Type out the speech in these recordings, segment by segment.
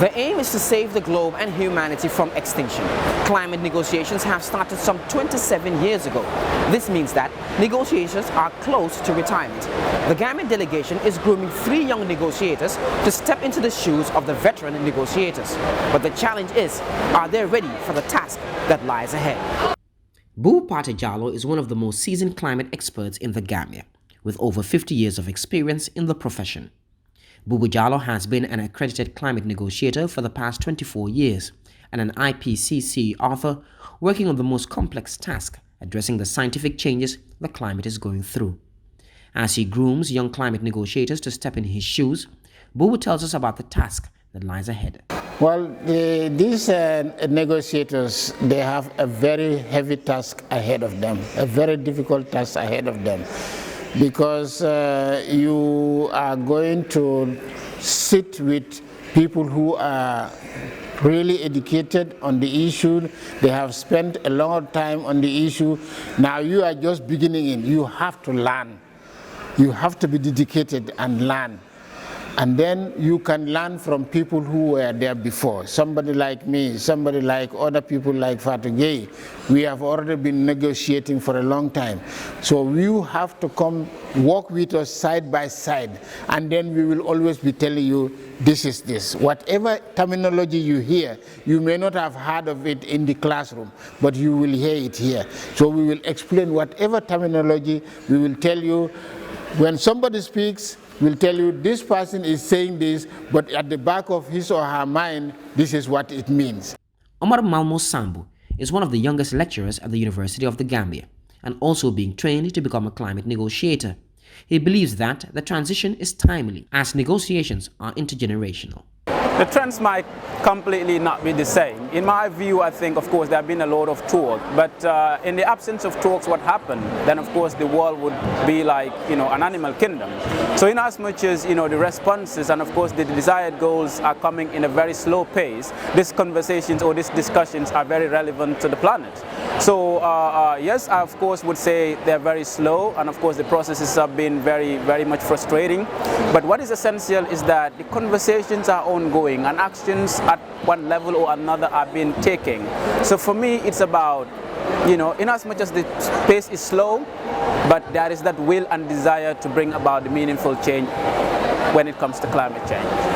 The aim is to save the globe and humanity from extinction. Climate negotiations have started some 27 years ago. This means that negotiators are close to retirement. The Gambian delegation is grooming 3 young negotiators to step into the shoes of the veteran negotiators. But the challenge is, are they ready for the task that lies ahead? Bou Pate Jallow is one of the most seasoned climate experts in the Gambia, with over 50 years of experience in the profession. Bou Jallow has been an accredited climate negotiator for the past 24 years and an IPCC author working on the most complex task, addressing the scientific changes the climate is going through. As he grooms young climate negotiators to step in his shoes, Bou tells us about the task that lies ahead. Well, these negotiators, they have a very heavy task ahead of them, a very difficult task ahead of them, because you are going to sit with people who are really educated on the issue. They have spent a long time on the issue. Now you are just beginning in. You have to learn. You have to be dedicated and learn. And then you can learn from people who were there before. Somebody like me, somebody like other people like Fatou Gueye. We have already been negotiating for a long time. So you have to come walk with us side by side, and then we will always be telling you, this is this. Whatever terminology you hear, you may not have heard of it in the classroom, but you will hear it here. So we will explain whatever terminology. We will tell you, when somebody speaks, we'll tell you this person is saying this, but at the back of his or her mind, this is what it means. Omar Malmo Sambu is one of the youngest lecturers at the University of the Gambia and also being trained to become a climate negotiator. He believes that the transition is timely as negotiations are intergenerational. The trends might completely not be the same. In my view, I think, of course, there have been a lot of talk, but in the absence of talks, what happened? Then, of course, the world would be like, an animal kingdom. So in as much as, the responses and, of course, the desired goals are coming in a very slow pace, these conversations or these discussions are very relevant to the planet. So, yes, I, of course, would say they're very slow, and, of course, the processes have been very, very much frustrating. But what is essential is that the conversations are ongoing and actions at one level or another are being taken. So for me, it's about, in as much as the pace is slow, but there is that will and desire to bring about the meaningful change when it comes to climate change.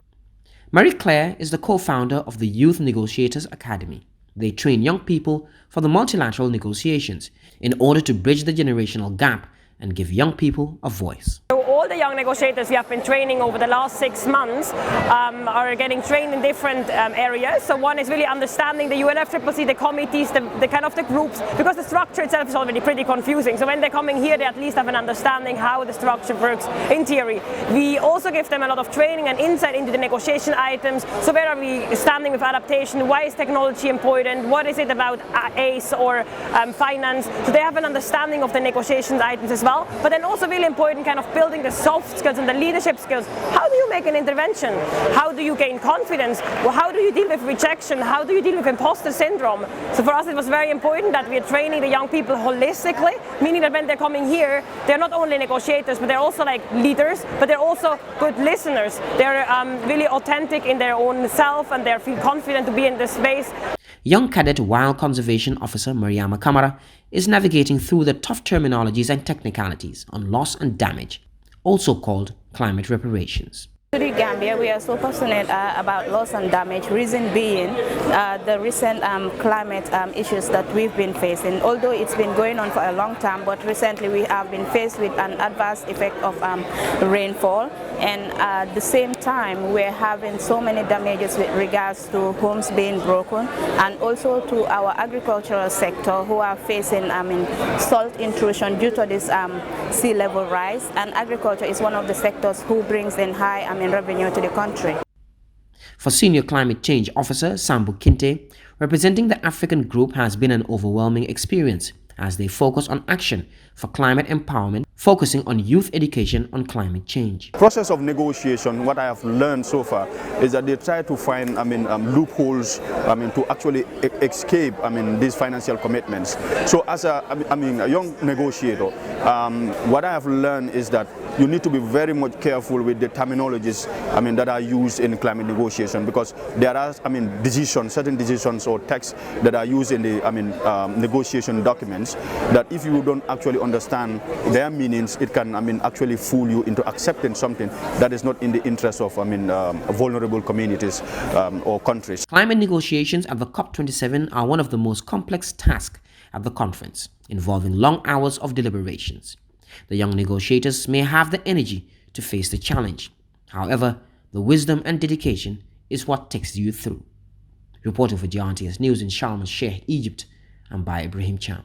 Marie Claire is the co-founder of the Youth Negotiators Academy. They train young people for the multilateral negotiations in order to bridge the generational gap and give young people a voice. All the young negotiators we have been training over the last 6 months are getting trained in different areas. So one is really understanding the UNFCCC, the committees, the kind of the groups, because the structure itself is already pretty confusing. So when they're coming here, they at least have an understanding how the structure works in theory. We also give them a lot of training and insight into the negotiation items. So where are we standing with adaptation? Why is technology important? What is it about ACE or finance? So they have an understanding of the negotiation items as well. But then also really important kind of building the soft skills and the leadership skills. How do you make an intervention? How do you gain confidence? Well, how do you deal with rejection? How do you deal with imposter syndrome? So for us it was very important that we are training the young people holistically, meaning that when they're coming here, they're not only negotiators, but they're also like leaders, but they're also good listeners. They're really authentic in their own self, and they feel confident to be in this space. Young Cadet Wild Conservation Officer Mariama Kamara is navigating through the tough terminologies and technicalities on loss and damage, also called climate reparations. To the Gambia, we are so passionate about loss and damage, reason being the recent climate issues that we've been facing. Although it's been going on for a long time, but recently we have been faced with an adverse effect of rainfall, and at the same time we're having so many damages with regards to homes being broken, and also to our agricultural sector who are facing salt intrusion due to this sea level rise, and agriculture is one of the sectors who brings in high revenue to the country. For Senior Climate Change Officer Sambu Kinte, representing the African group has been an overwhelming experience as they focus on action for climate empowerment, focusing on youth education on climate change. Process of negotiation, what I have learned so far is that they try to find, loopholes, to actually escape, these financial commitments. So as a young negotiator, what I have learned is that you need to be very much careful with the terminologies, that are used in climate negotiation, because there are, certain decisions or texts that are used in the, negotiation documents that if you don't actually understand their meanings, it can, actually fool you into accepting something that is not in the interest of, vulnerable communities or countries. Climate negotiations at the COP27 are one of the most complex tasks at the conference, involving long hours of deliberations. The young negotiators may have the energy to face the challenge. However, the wisdom and dedication is what takes you through. Reporting for GRTS News in Sharm el Sheikh, Egypt, I'm by Ibrahim Cham.